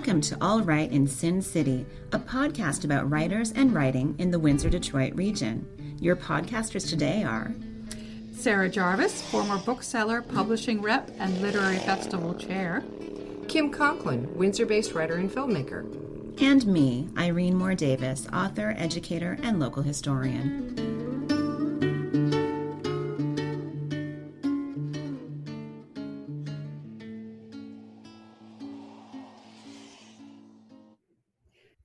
Welcome to All Right in Sin City, a podcast about writers and writing in the Windsor-Detroit region. Your podcasters today are Sarah Jarvis, former bookseller, publishing rep, and literary festival chair. Kim Conklin, Windsor-based writer and filmmaker. And me, Irene Moore Davis, author, educator, and local historian.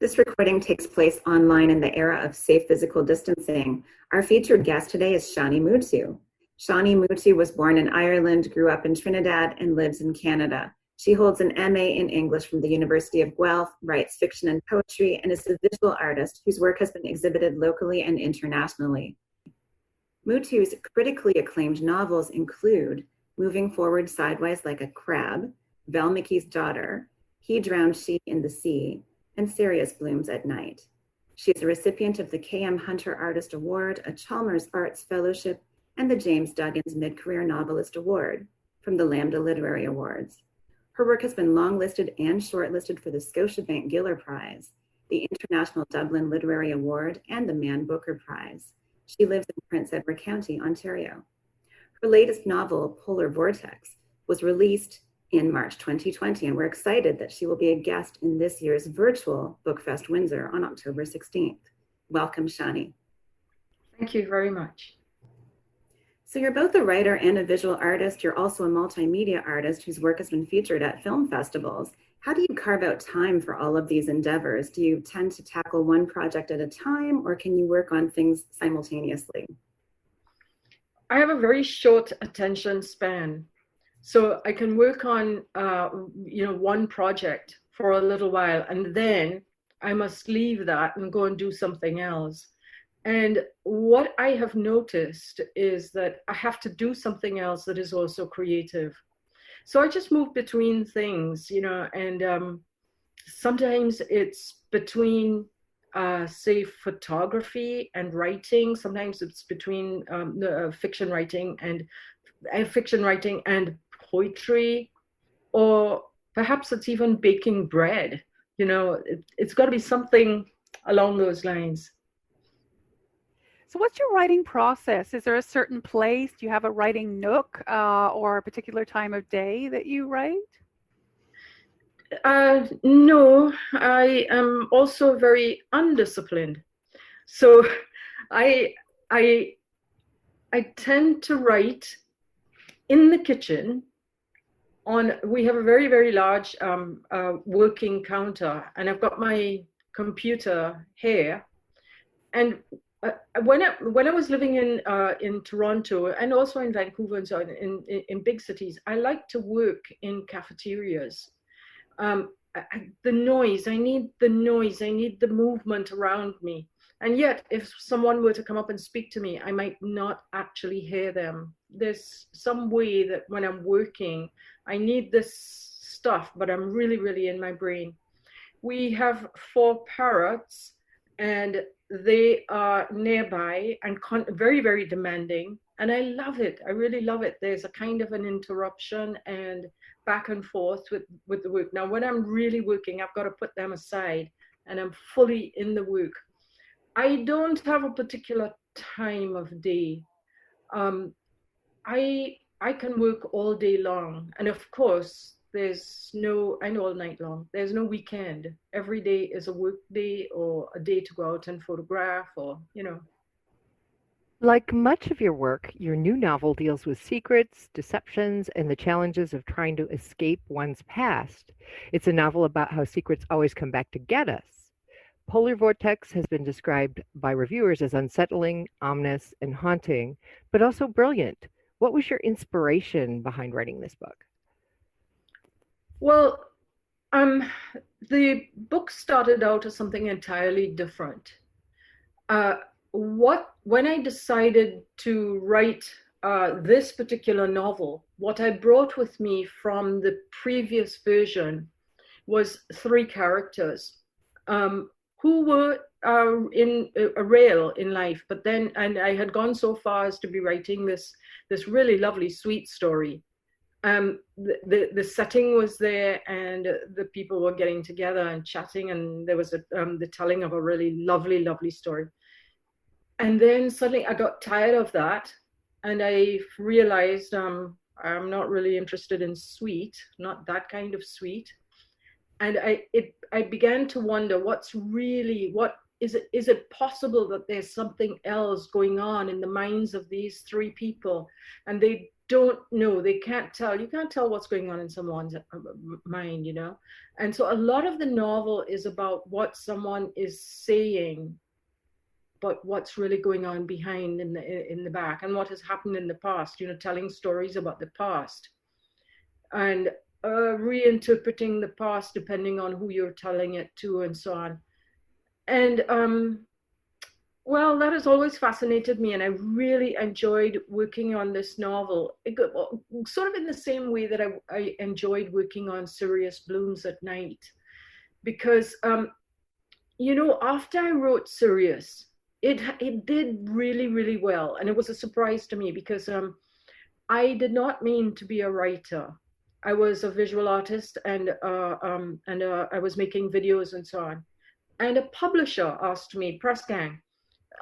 This recording takes place online in the era of safe physical distancing. Our featured guest today is Shani Mootoo. Shani Mootoo was born in Ireland, grew up in Trinidad, and lives in Canada. She holds an MA in English from the University of Guelph, writes fiction and poetry, and is a visual artist whose work has been exhibited locally and internationally. Mootoo's critically acclaimed novels include Moving Forward Sideways Like a Crab, Valmiki's Daughter, He Drowned She in the Sea, and Cereus Blooms at Night. She is a recipient of the K.M. Hunter Artist Award, a Chalmers Arts Fellowship, and the James Duggins Mid-Career Novelist Award from the Lambda Literary Awards. Her work has been longlisted and shortlisted for the Scotiabank Giller Prize, the International DUBLIN Literary Award, and the Man Booker Prize. She lives in Prince Edward County, Ontario. Her latest novel, Polar Vortex, was released in March 2020, and we're excited that she will be a guest in this year's virtual BookFest Windsor on October 16th. Welcome, Shani. Thank you very much. So you're both a writer and a visual artist. You're also a multimedia artist whose work has been featured at film festivals. How do you carve out time for all of these endeavors? Do you tend to tackle one project at a time, or can you work on things simultaneously? I have a very short attention span. So I can work on, one project for a little while, and then I must leave that and go and do something else. And what I have noticed is that I have to do something else that is also creative. So I just move between things, and sometimes it's between, say, photography and writing. Sometimes it's between fiction writing and poetry, or perhaps it's even baking bread. It's got to be something along those lines. So what's your writing process? Is there a certain place? Do you have a writing nook or a particular time of day that you write? No, I am also very undisciplined. So I tend to write in the kitchen. We have a very, very large working counter, and I've got my computer here. And when I was living in Toronto and also in Vancouver and so on, in big cities, I like to work in cafeterias. The noise, I need the noise, I need the movement around me. And yet, if someone were to come up and speak to me, I might not actually hear them. There's some way that when I'm working, I need this stuff, but I'm really, really in my brain. We have 4 parrots, and they are nearby and very, very demanding. And I love it. I really love it. There's a kind of an interruption and back and forth with the work. Now, when I'm really working, I've got to put them aside, and I'm fully in the work. I don't have a particular time of day. I can work all day long. And of course, and all night long. There's no weekend. Every day is a work day or a day to go out and photograph Like much of your work, your new novel deals with secrets, deceptions, and the challenges of trying to escape one's past. It's a novel about how secrets always come back to get us. Polar Vortex has been described by reviewers as unsettling, ominous, and haunting, but also brilliant. What was your inspiration behind writing this book? Well, the book started out as something entirely different. When I decided to write this particular novel, what I brought with me from the previous version was 3 characters. Who were in a rail in life, and I had gone so far as to be writing this really lovely, sweet story. The setting was there, and the people were getting together and chatting, and there was the telling of a really lovely story. And then suddenly I got tired of that, and I realized I'm not really interested in sweet, not that kind of sweet. And I began to wonder, is it possible that there's something else going on in the minds of these three people, and they don't know, they can't tell. You can't tell what's going on in someone's mind, you know? And so a lot of the novel is about what someone is saying, but what's really going on behind in the back, and what has happened in the past, you know, telling stories about the past. And reinterpreting the past depending on who you're telling it to, and so on. And well, that has always fascinated me, and I really enjoyed working on this novel, sort of in the same way that I enjoyed working on Cereus Blooms at night. Because, you know, after I wrote Cereus, it did really well, and it was a surprise to me, because I did not mean to be a writer. I was a visual artist, and I was making videos and so on. And a publisher asked me, Press Gang,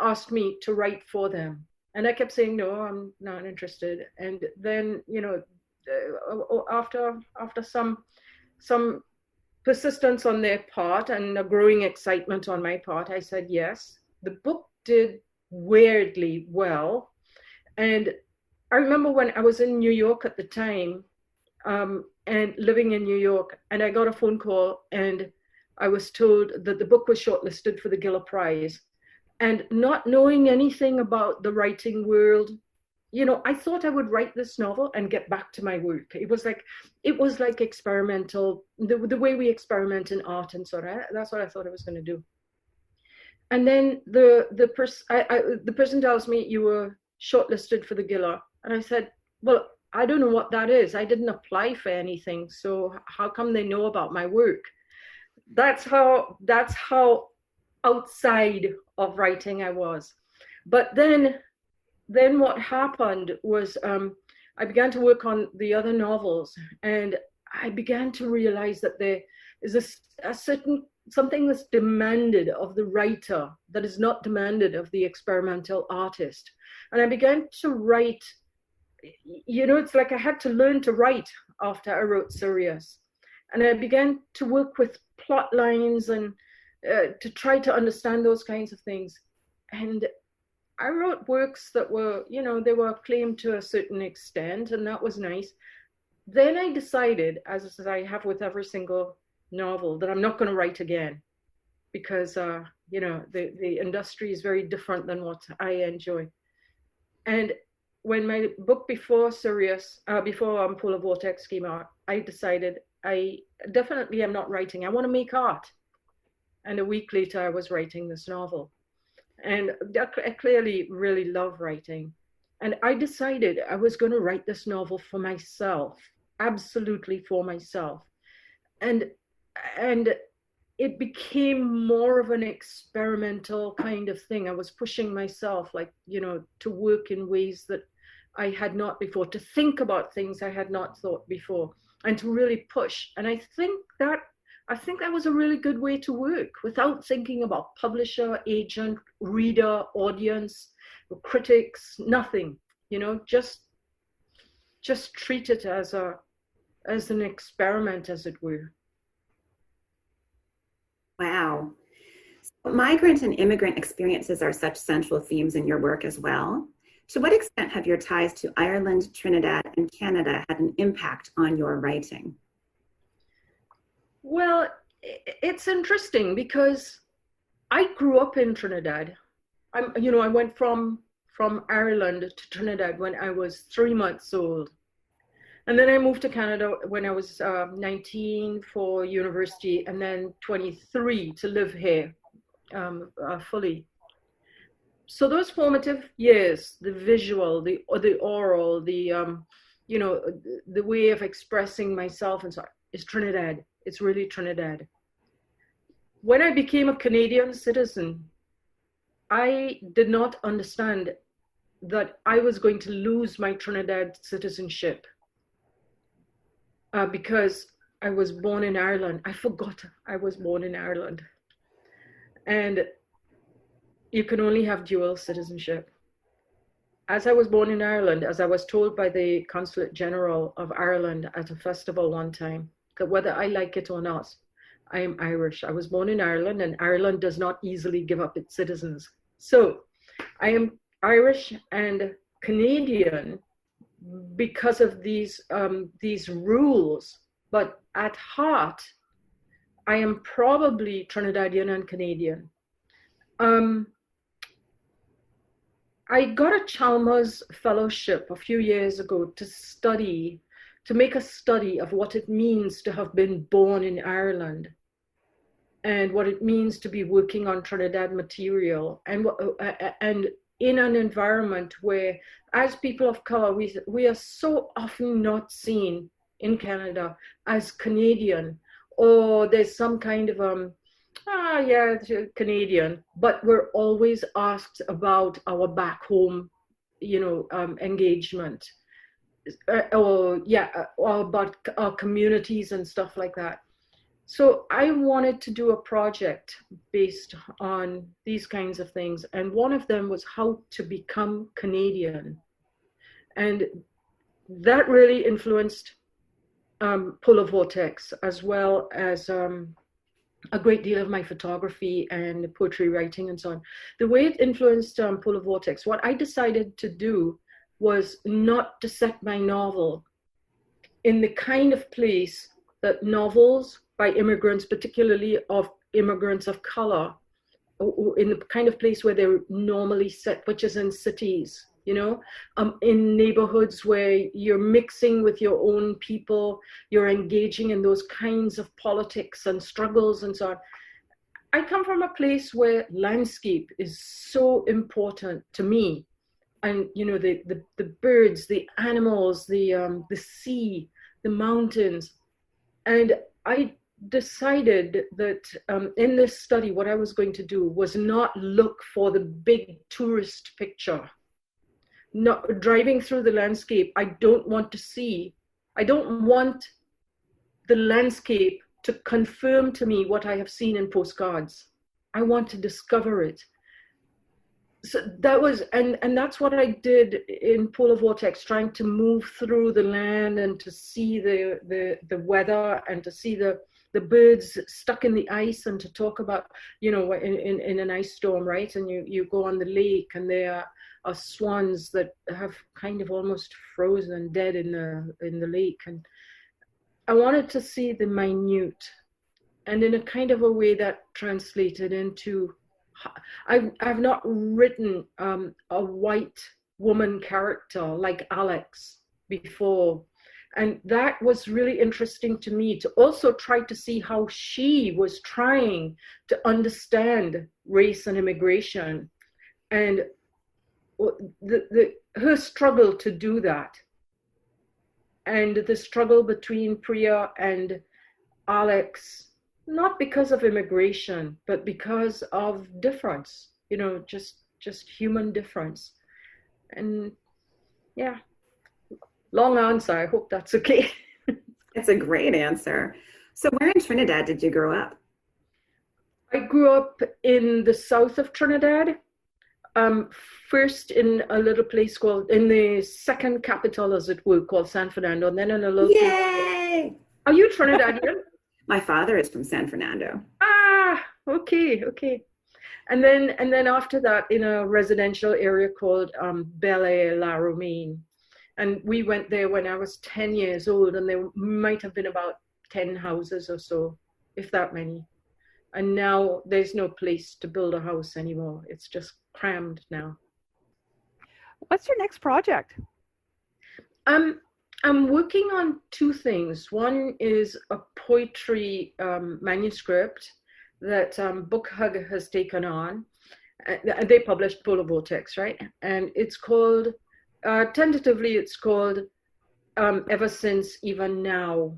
asked me to write for them. And I kept saying, no, I'm not interested. And then, you know, after some persistence on their part and a growing excitement on my part, I said yes. The book did weirdly well. And I remember when I was in New York at the time, and living in New York, and I got a phone call, and I was told that the book was shortlisted for the Giller Prize. And not knowing anything about the writing world, you know, I thought I would write this novel and get back to my work. It was like experimental, the way we experiment in art and sort of. That's what I thought I was going to do. And then the person tells me, you were shortlisted for the Giller, and I said, well, I don't know what that is. I didn't apply for anything, so how come they know about my work? That's how outside of writing I was. But then what happened was I began to work on the other novels, and I began to realize that there is a certain something that's demanded of the writer that is not demanded of the experimental artist. And I began to write, you know, it's like I had to learn to write after I wrote Cereus. And I began to work with plot lines and to try to understand those kinds of things. And I wrote works that were, you know, they were acclaimed to a certain extent, and that was nice. Then I decided, as I have with every single novel, that I'm not going to write again, because, you know, the industry is very different than what I enjoy. And when my book before Cereus, before Polar Vortex came out, I decided I definitely am not writing. I want to make art. And a week later, I was writing this novel. And I clearly really love writing. And I decided I was going to write this novel for myself, absolutely for myself. And it became more of an experimental kind of thing. I was pushing myself, like, you know, to work in ways that I had not before, to think about things I had not thought before, and to really push. And I think that was a really good way to work, without thinking about publisher, agent, reader, audience, critics, nothing, you know, just treat it as an experiment, as it were. Wow. So migrant and immigrant experiences are such central themes in your work as well. To what extent have your ties to Ireland, Trinidad, and Canada had an impact on your writing? Well, it's interesting because I grew up in Trinidad. I went from Ireland to Trinidad when I was 3 months old. And then I moved to Canada when I was 19 for university, and then 23 to live here fully. So those formative years, the visual, the oral, the way of expressing myself and so on, is Trinidad. It's really Trinidad. When I became a Canadian citizen, I did not understand that I was going to lose my Trinidad citizenship. because I was born in Ireland. I forgot I was born in Ireland. And you can only have dual citizenship. As I was born in Ireland, as I was told by the Consulate General of Ireland at a festival one time, that whether I like it or not, I am Irish. I was born in Ireland, and Ireland does not easily give up its citizens. So I am Irish and Canadian because of these rules, but at heart, I am probably Trinidadian and Canadian. I got a Chalmers Fellowship a few years ago to make a study of what it means to have been born in Ireland and what it means to be working on Trinidad material and in an environment where, as people of color, we are so often not seen in Canada as Canadian, or there's some kind of Canadian, but we're always asked about our back home, engagement, or about our communities and stuff like that. So I wanted to do a project based on these kinds of things, and one of them was how to become Canadian, and that really influenced Polar Vortex, as well as a great deal of my photography and poetry writing and so on. The way it influenced Polar Vortex, what I decided to do was not to set my novel in the kind of place that novels by immigrants, particularly of immigrants of color, in the kind of place where they're normally set, which is in cities, in neighborhoods where you're mixing with your own people, you're engaging in those kinds of politics and struggles and so on. I come from a place where landscape is so important to me. And, the birds, the animals, the sea, the mountains. And I decided that in this study, what I was going to do was not look for the big tourist picture. Not driving through the landscape, I don't want the landscape to confirm to me what I have seen in postcards. I want to discover it. So that was, and that's what I did in Polar Vortex, trying to move through the land and to see the weather and to see the birds stuck in the ice and to talk about, in an ice storm, right? And you go on the lake and there are swans that have kind of almost frozen dead in the lake. And I wanted to see the minute, and in a kind of a way that translated into, I've not written a white woman character like Alex before. And that was really interesting to me, to also try to see how she was trying to understand race and immigration, and her struggle to do that, and the struggle between Priya and Alex, not because of immigration, but because of difference, just human difference. And yeah, long answer. I hope that's okay. It's a great answer. So where in Trinidad did you grow up? I grew up in the south of Trinidad. First in a little place in the second capital, as it were, called San Fernando, and then in a little Yay! place. Are you Trinidadian? My father is from San Fernando. Ah, okay. And then after that, in a residential area called Belle-Île-la-Romaine. And we went there when I was 10 years old, and there might have been about 10 houses or so, if that many. And now there's no place to build a house anymore. It's just crammed now. What's your next project? I'm working on two things. One is a poetry manuscript that Book Hug has taken on. They published Polar Vortex, right? And it's called, tentatively, it's called Ever Since, Even Now.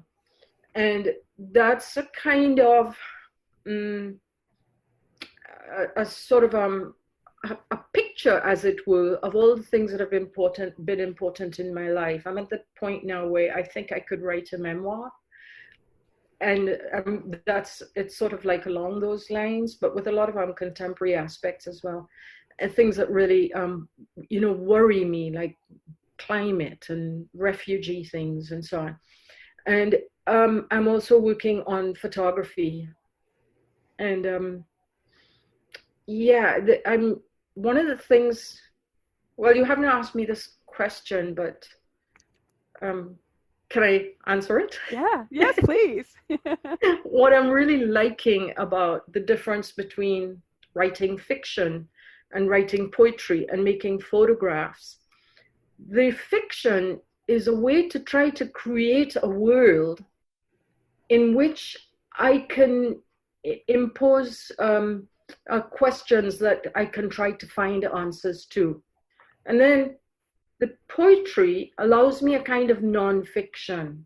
And that's a kind of a sort of a picture picture, as it were, of all the things that have been important in my life. I'm at the point now where I think I could write a memoir. And it's sort of like along those lines, but with a lot of contemporary aspects as well, and things that really, worry me, like climate and refugee things and so on. And I'm also working on photography, and I'm one of the things. Well, you haven't asked me this question, but can I answer it? Yeah, yes, please. What I'm really liking about the difference between writing fiction and writing poetry and making photographs, the fiction is a way to try to create a world in which I can impose questions that I can try to find answers to. And then the poetry allows me a kind of non-fiction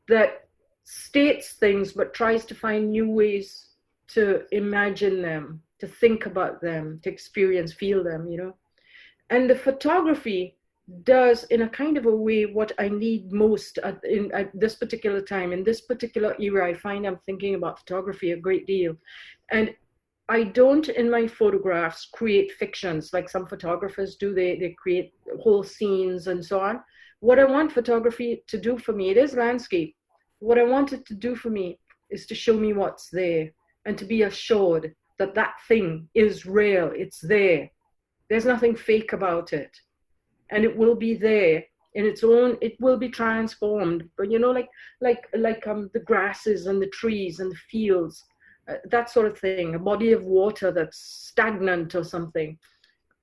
that states things but tries to find new ways to imagine them, to think about them, to experience, feel them, And the photography does, in a kind of a way, what I need most at this particular time. In this particular era, I find I'm thinking about photography a great deal. And I don't, in my photographs, create fictions like some photographers do. They create whole scenes and so on. What I want photography to do for me, it is landscape. What I want it to do for me is to show me what's there and to be assured that that thing is real. It's there. There's nothing fake about it. And it will be there in its own, it will be transformed. But like the grasses and the trees and the fields, that sort of thing, a body of water that's stagnant or something.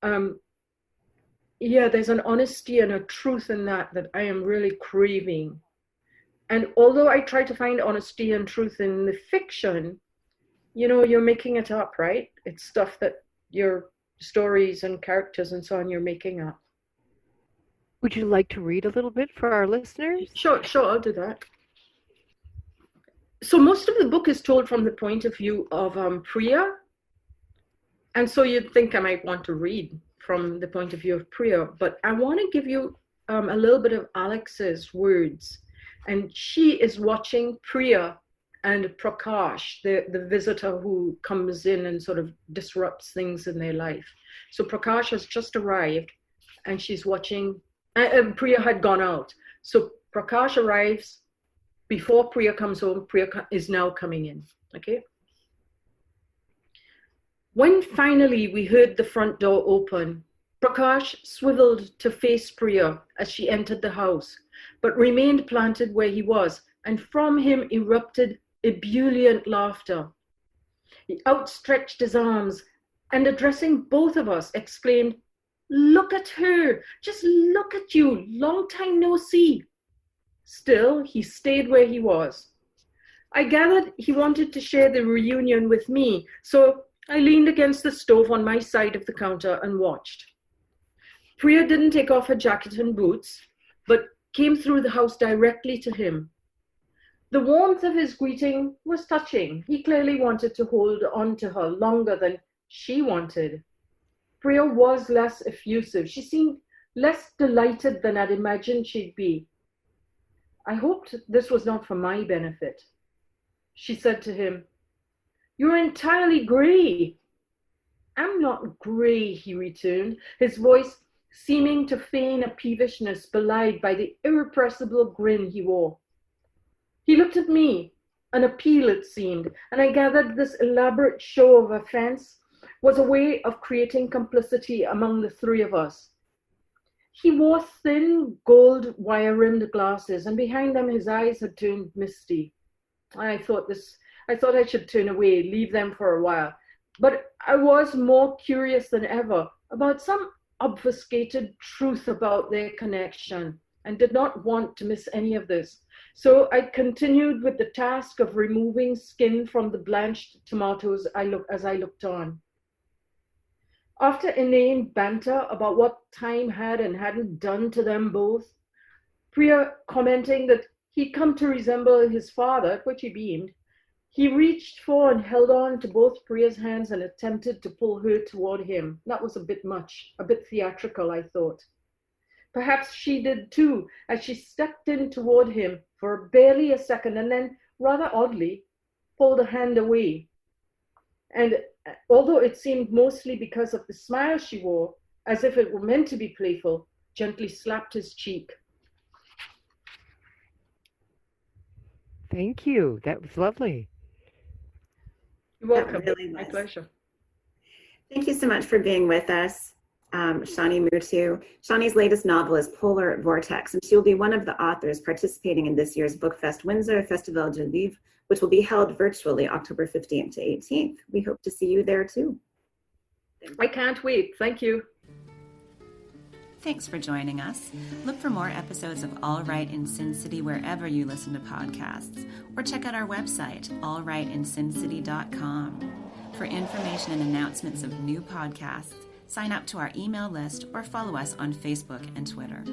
There's an honesty and a truth in that I am really craving. And although I try to find honesty and truth in the fiction, you're making it up, right? It's stuff that your stories and characters and so on, you're making up. Would you like to read a little bit for our listeners? Sure, I'll do that. So most of the book is told from the point of view of Priya. And so you'd think I might want to read from the point of view of Priya, but I want to give you a little bit of Alex's words. And she is watching Priya and Prakash, the visitor who comes in and sort of disrupts things in their life. So Prakash has just arrived and she's watching, Priya had gone out. So Prakash arrives before Priya comes home. Priya is now coming in, okay? When finally we heard the front door open, Prakash swiveled to face Priya as she entered the house, but remained planted where he was, and from him erupted ebullient laughter. He outstretched his arms and, addressing both of us, exclaimed, "Look at her! Just look at you! Long time no see!" Still, he stayed where he was. I gathered he wanted to share the reunion with me, so I leaned against the stove on my side of the counter and watched. Priya didn't take off her jacket and boots, but came through the house directly to him. The warmth of his greeting was touching. He clearly wanted to hold on to her longer than she wanted. Priya was less effusive. She seemed less delighted than I'd imagined she'd be. I hoped this was not for my benefit. She said to him, "You're entirely grey." "I'm not grey," he returned, his voice seeming to feign a peevishness belied by the irrepressible grin he wore. He looked at me, an appeal it seemed, and I gathered this elaborate show of offense was a way of creating complicity among the three of us. He wore thin, gold wire-rimmed glasses, and behind them his eyes had turned misty. I thought I should turn away, leave them for a while, but I was more curious than ever about some obfuscated truth about their connection, and did not want to miss any of this. So I continued with the task of removing skin from the blanched tomatoes as I looked on. After inane banter about what time had and hadn't done to them both, Priya commenting that he'd come to resemble his father, at which he beamed, He reached for and held on to both Priya's hands and attempted to pull her toward him. That was a bit much, a bit theatrical, I thought. Perhaps she did too, as she stepped in toward him for barely a second and then, rather oddly, pulled a hand away. And although it seemed mostly because of the smile she wore, as if it were meant to be playful, gently slapped his cheek. Thank you. That was lovely. You're welcome. That really My was. pleasure. Thank you so much for being with us, Shani Mootoo. Shani's latest novel is Polar Vortex, and she will be one of the authors participating in this year's BookFest Windsor Festival de Livre, which will be held virtually October 15th to 18th. We hope to see you there too. I can't wait. Thank you. Thanks for joining us. Look for more episodes of All Right in Sin City wherever you listen to podcasts, or check out our website, allrightinsincity.com. For information and announcements of new podcasts, sign up to our email list or follow us on Facebook and Twitter.